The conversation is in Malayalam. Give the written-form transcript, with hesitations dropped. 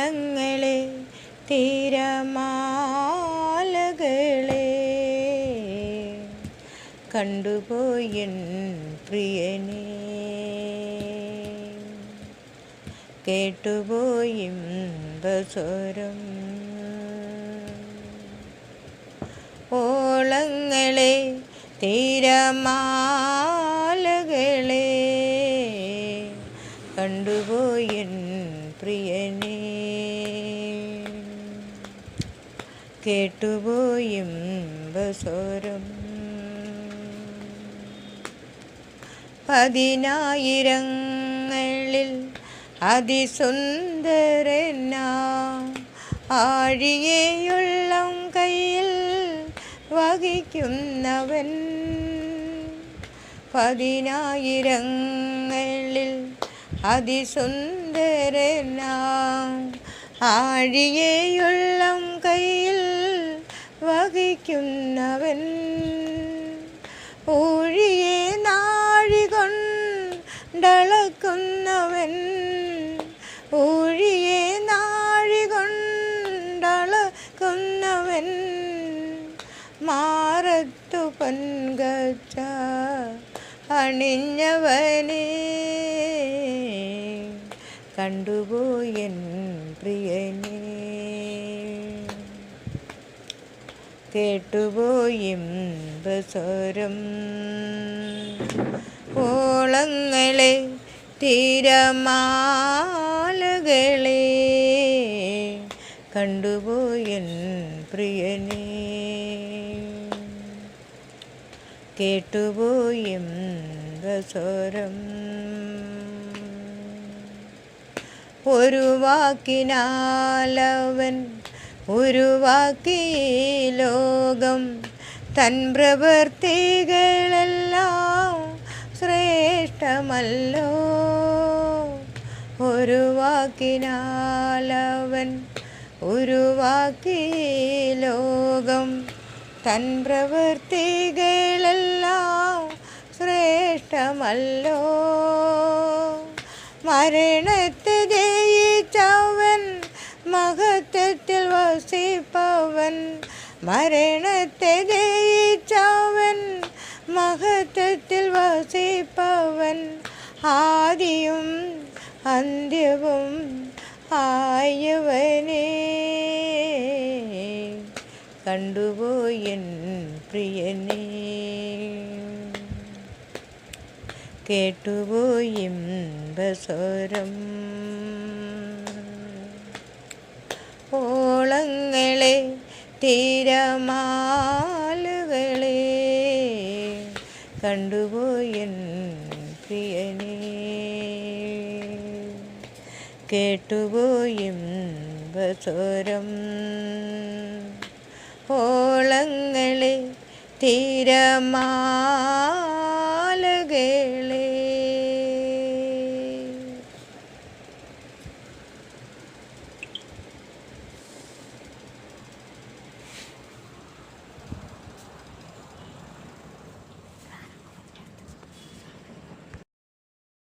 ഓളങ്ങളെ തിരമാലകളെ കണ്ടുപോയൻ പ്രിയനെ കേട്ടുപോയിമ്പസ്വരം ഓളങ്ങളെ തിരമാലകളെ കണ്ടുപോയൻ പ്രിയനെ കേട്ടുപോയിമ്പസ്വരം പതിനായിരങ്ങളിൽ അതിസുന്ദരനാ ആഴിയെയുള്ളം കയ്യിൽ വഹിക്കുന്നവൻ പതിനായിരങ്ങളിൽ അതിസുന്ദരനാ ആഴിയെയുള്ളം കയ്യിൽ വഹിക്കുന്നവൻ ഊഴിയെ നാഴികൊണ്ടളക്കുന്നവൻ ഊഴിയെ നാഴികൊണ്ടളക്കുന്നവൻ മാറത്തു പൊൻകച്ച അണിഞ്ഞവനെ കണ്ടുപോയൻ പ്രിയനെ കേട്ടുപോയിമ്പസ്വരം ഓളങ്ങളെ തിരമാലകളെ കണ്ടുപോയൻ പ്രിയനെ കേട്ടുപോയിമ്പസ്വരം ഒരു വാക്കിനാലവൻ ഉരുവാക്കി ലോകം തൻ പ്രവൃത്തികളെല്ലാം ശ്രേഷ്ഠമല്ലോ ഒരു വാക്കിനാലവൻ ഉരുവാക്കി ലോകം തൻ പ്രവൃത്തികളെല്ലാം ശ്രേഷ്ഠമല്ലോ മരണത്തെ ജയിച്ചവൻ മഹത്വത്തിൽ വസിപ്പവൻ മരണത്തെ ജയിച്ചവൻ മഹത്വത്തിൽ വസിപ്പവൻ ആദിയും അന്ത്യവും ആയവനെ കണ്ടുപോയൻ പ്രിയനെ കേട്ടുപോയിമ്പസ്വരം ഓളങ്ങളെ തിരമാലകളെ കണ്ടുപോയൻ പ്രിയനെ കേട്ടുപോയിമ്പസ്വരം ഓളങ്ങളെ തിരമാലകളെ